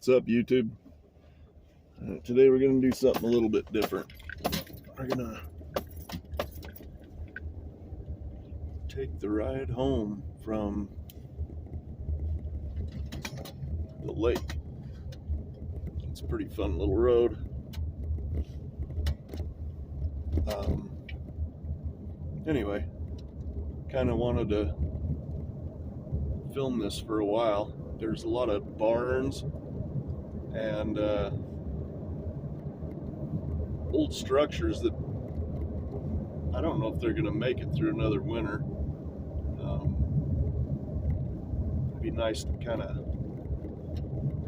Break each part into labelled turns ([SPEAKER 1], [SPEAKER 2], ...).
[SPEAKER 1] What's up, YouTube? Today we're going to do something a little bit different. We're going to take the ride home from the lake. It's a pretty fun little road. Anyway, kind of wanted to film this for a while. There's a lot of barns and old structures that I don't know if they're going to make it through another winter. It'd be nice to kind of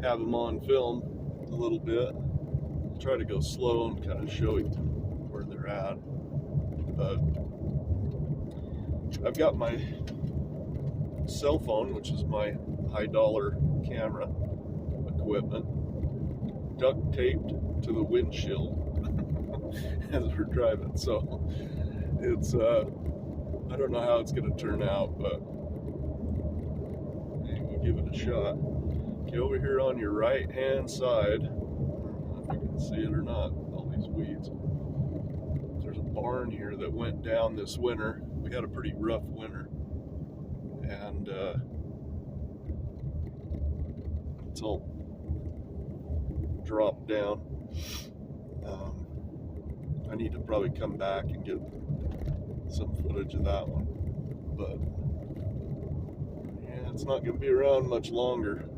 [SPEAKER 1] have them on film a little bit. I'll try to go slow and kind of show you where they're at. But I've got my cell phone, which is my high dollar camera equipment, duct taped to the windshield as we're driving. So it's I don't know how it's going to turn out, but we'll give it a shot. Okay, over here on your right hand side, I don't know if you can see it or not, all these weeds, there's a barn here that went down this winter. We had a pretty rough winter, and it's all dropped down. I need to probably come back and get some footage of that one, but yeah, it's not going to be around much longer.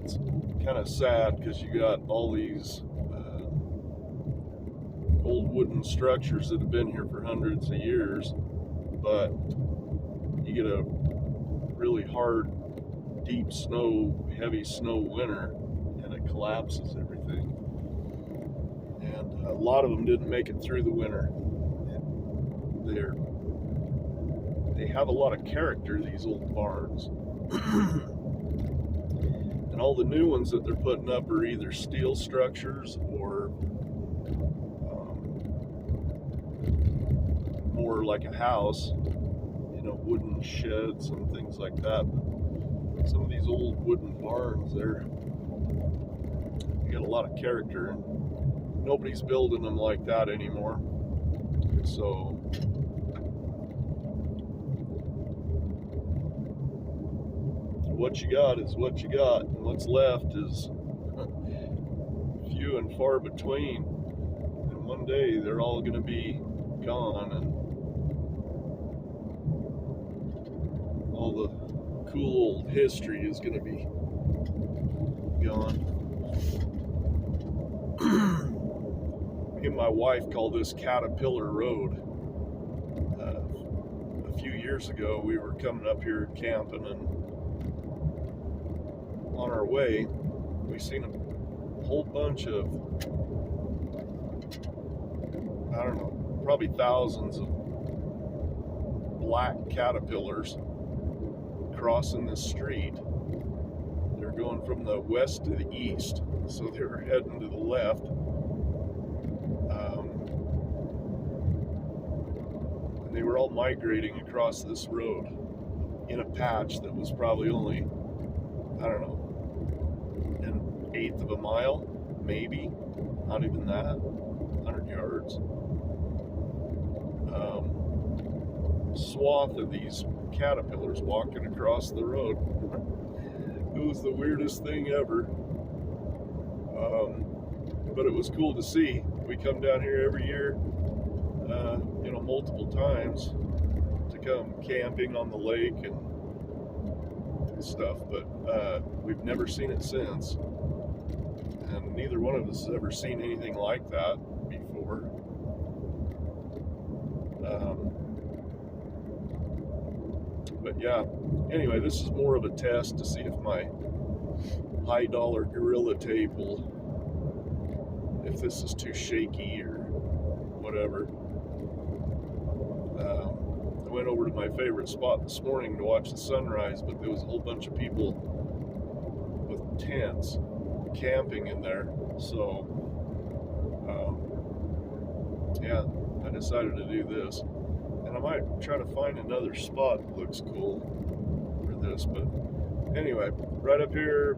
[SPEAKER 1] It's kind of sad because you got all these old wooden structures that have been here for hundreds of years, but you get a really hard, deep snow, heavy snow winter, and it collapses everything. And a lot of them didn't make it through the winter. They have a lot of character, these old barns. And all the new ones that they're putting up are either steel structures or more like a house, wooden sheds and things like that. But some of these old wooden barns, they got a lot of character, and nobody's building them like that anymore. So what you got is what you got, and what's left is few and far between. And one day they're all going to be gone, and all the cool old history is going to be gone. Me and my wife call this Caterpillar Road. A few years ago, we were coming up here camping, and on our way, we seen a whole bunch of, I don't know, probably thousands of black caterpillars crossing this street. They're going from the west to the east, so they were heading to the left. And they were all migrating across this road in a patch that was probably only, I don't know, an eighth of a mile, maybe, not even that, 100 yards. Swath of these caterpillars walking across the road. It was the weirdest thing ever. But it was cool to see. We come down here every year, multiple times to come camping on the lake and stuff, but we've never seen it since. And neither one of us has ever seen anything like that before. But yeah, anyway, this is more of a test to see if my high dollar Gorilla Tape if this is too shaky or whatever. I went over to my favorite spot this morning to watch the sunrise, but there was a whole bunch of people with tents camping in there. So, yeah, I decided to do this. And I might try to find another spot that looks cool for this. But anyway, right up here,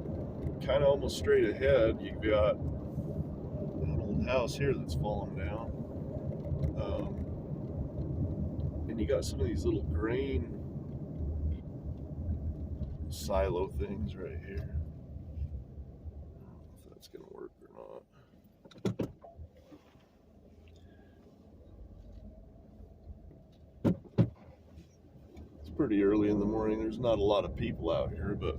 [SPEAKER 1] kind of almost straight ahead, you've got an old house here that's fallen down. And you got some of these little grain silo things right here. I don't know if that's going to work or not. It's pretty early in the morning. There's not a lot of people out here, but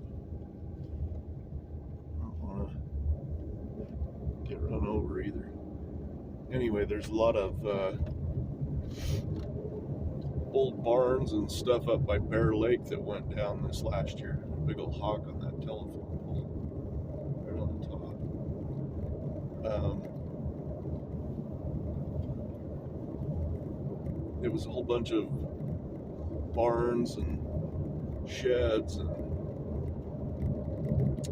[SPEAKER 1] I don't want to get run over either. Anyway, there's a lot of old barns and stuff up by Bear Lake that went down this last year. Big old hawk on that telephone pole right on the top. It was a whole bunch of barns and sheds and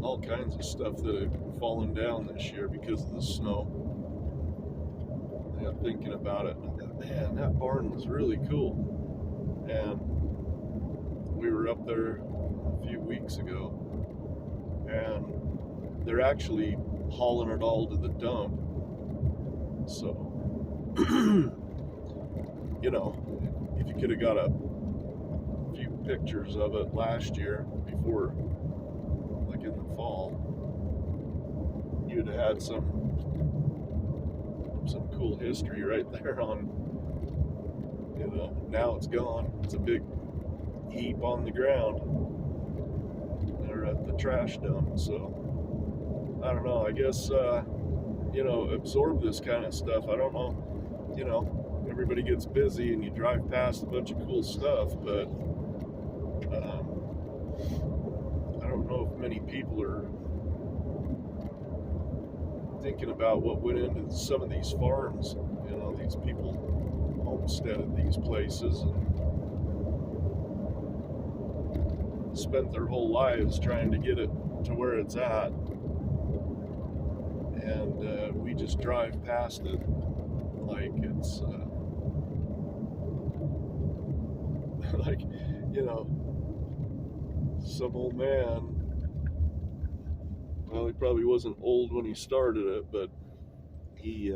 [SPEAKER 1] all kinds of stuff that had fallen down this year because of the snow. I got thinking about it, and I thought, man, that barn was really cool. And we were up there a few weeks ago, and they're actually hauling it all to the dump. So, you know, if you could have got a few pictures of it last year before, like in the fall, you'd have had some cool history right there on, you know, now it's gone. It's a big heap on the ground. They're at the trash dump. So, I don't know. I guess, you know, absorb this kind of stuff. I don't know, you know, everybody gets busy and you drive past a bunch of cool stuff, but I don't know if many people are thinking about what went into some of these farms. You know, these people homesteaded these places and spent their whole lives trying to get it to where it's at, and we just drive past it like it's like, you know, some old man. Well, he probably wasn't old when he started it, but he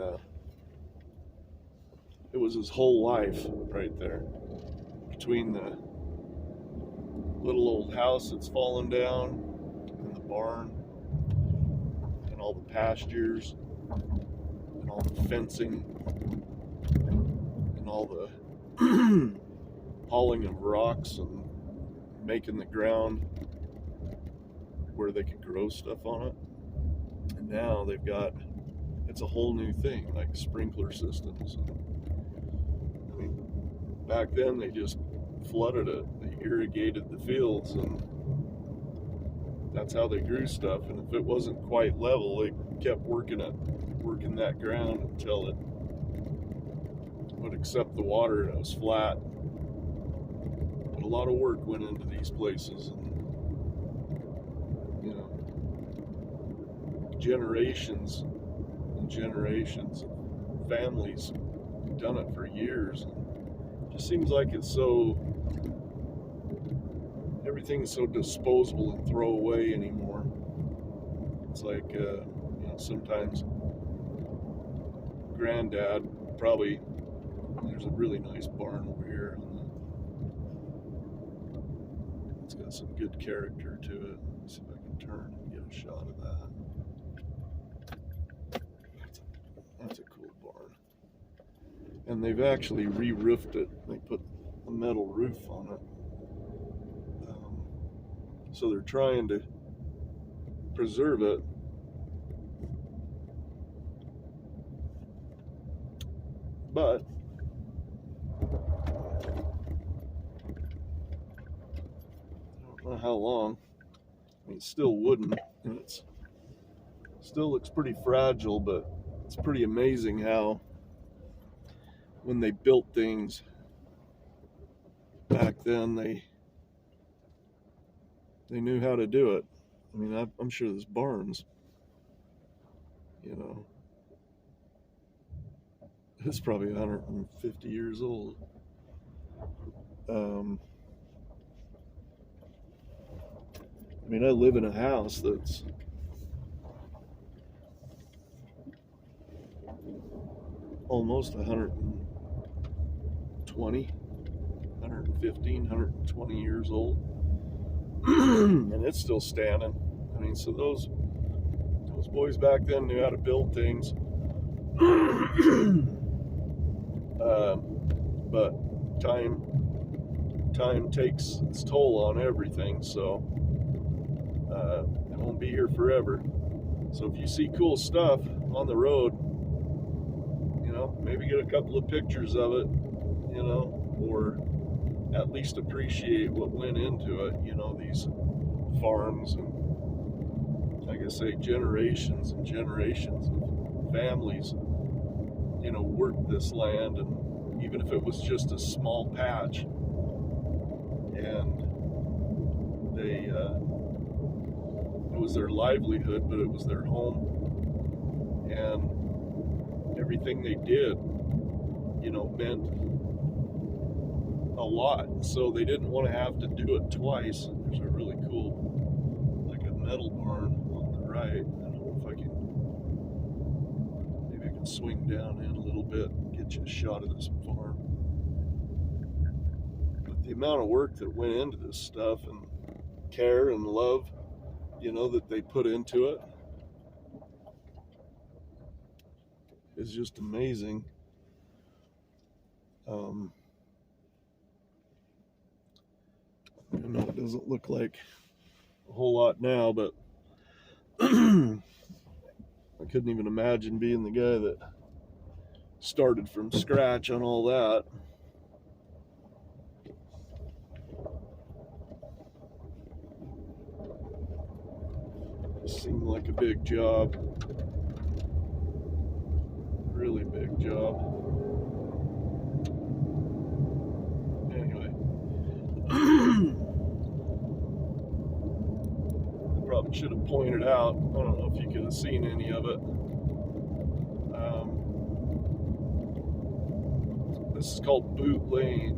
[SPEAKER 1] it was his whole life right there, between the little old house that's fallen down and the barn and all the pastures and all the fencing and all the hauling of rocks and making the ground where they could grow stuff on it. And now they've got, it's a whole new thing, like sprinkler systems. I mean, back then they just flooded it, they irrigated the fields, and that's how they grew stuff. And if it wasn't quite level, they kept working that ground until it would accept the water and it was flat. But a lot of work went into these places, and you know, generations and generations of families have done it for years. And it just seems like it's so, everything's so disposable and throw away anymore. It's like, you know, sometimes Granddad probably, there's a really nice barn over here. It's got some good character to it. Let's see if I can turn and get a shot of that. That's a cool barn. And they've actually re-roofed it. They put a metal roof on it. So they're trying to preserve it. But I don't know how long. I mean, it's still wooden, and it still looks pretty fragile, but it's pretty amazing how when they built things back then, they knew how to do it. I mean, I'm sure this barn's, you know, it's probably 150 years old. I mean, I live in a house that's almost 120, 115, 120 years old. And it's still standing. I mean, so those boys back then knew how to build things. But time takes its toll on everything, so it won't be here forever. So if you see cool stuff on the road, you know, maybe get a couple of pictures of it, you know, or at least appreciate what went into it. You know, these farms, and like I say, generations and generations of families, you know, worked this land, and even if it was just a small patch, and they it was their livelihood, but it was their home, and everything they did, you know, meant a lot. So they didn't want to have to do it twice. There's a really cool, like a metal barn on the right. I don't know if I can, maybe I can swing down in a little bit and get you a shot of this farm. But the amount of work that went into this stuff, and care and love, you know, that they put into it, is just amazing. I know it doesn't look like a whole lot now, but I couldn't even imagine being the guy that started from scratch on all that. It seemed like a big job. Really big job. Anyway. I probably should have pointed out, I don't know if you could have seen any of it. This is called Boot Lane.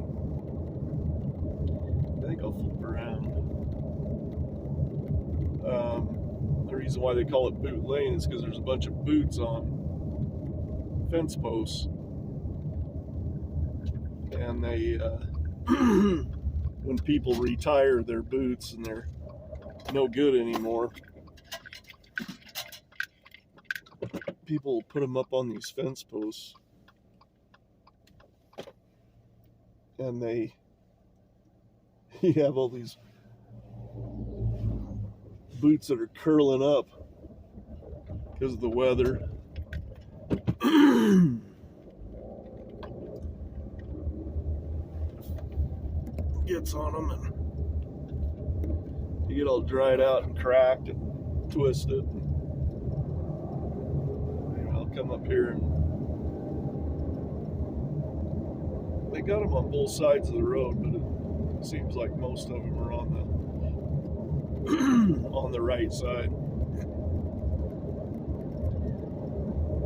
[SPEAKER 1] I think I'll flip around. The reason why they call it Boot Lane is because there's a bunch of boots on fence posts, and they when people retire their boots and they're no good anymore, people put them up on these fence posts, and you have all these boots that are curling up because of the weather. Gets on them, and you get all dried out and cracked and twisted. Anyway, I'll come up here, and they got them on both sides of the road, but it seems like most of them are on the right side.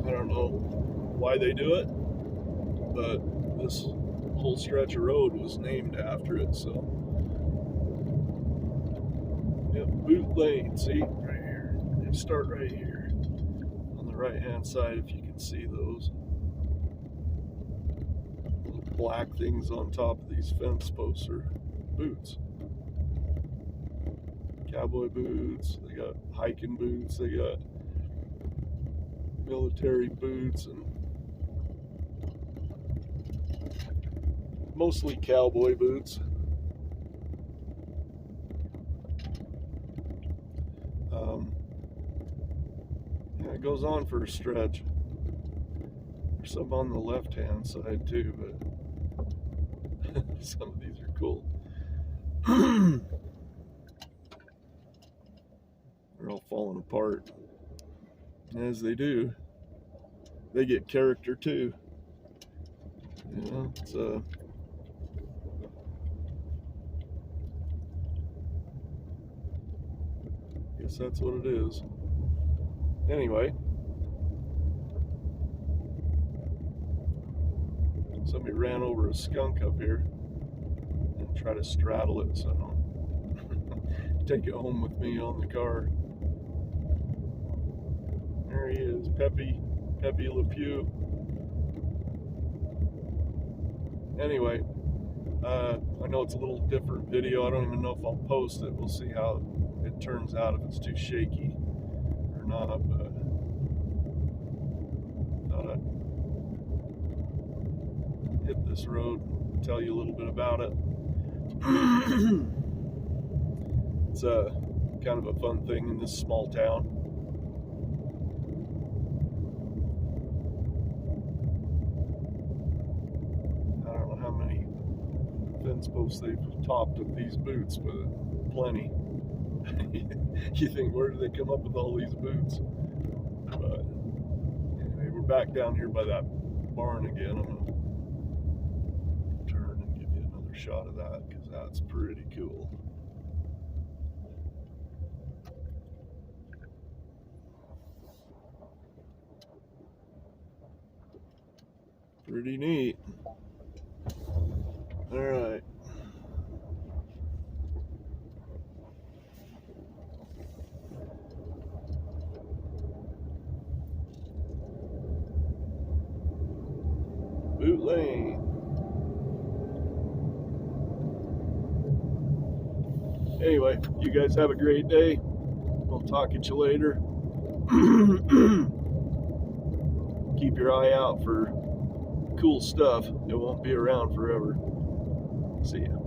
[SPEAKER 1] I don't know why they do it, but this whole stretch of road was named after it. So yeah, Boot Lane, see right here, they start right here on the right hand side, if you can see those little black things on top of these fence posts are boots. Cowboy boots, they got hiking boots, they got military boots, and mostly cowboy boots. Yeah, it goes on for a stretch. There's some on the left hand side too, but some of these are cool. They're all falling apart. As they do, they get character too. You know, it's guess that's what it is. Anyway, somebody ran over a skunk up here and tried to straddle it, so I don't take it home with me on the car. There he is, Pepe Le Pew. anyway, I know it's a little different video. I don't even know if I'll post it. We'll see how it turns out, if it's too shaky or not. But thought I'd hit this road, tell you a little bit about it. It's a kind of a fun thing in this small town. I don't know how many fence posts they've topped with these boots, but plenty. You think, where do they come up with all these boots? But anyway, we're back down here by that barn again. I'm gonna turn and give you another shot of that, because that's pretty cool. Pretty neat. All right. Boot Lane. Anyway, you guys have a great day. I'll talk at you later. Keep your eye out for cool stuff. It won't be around forever. See ya.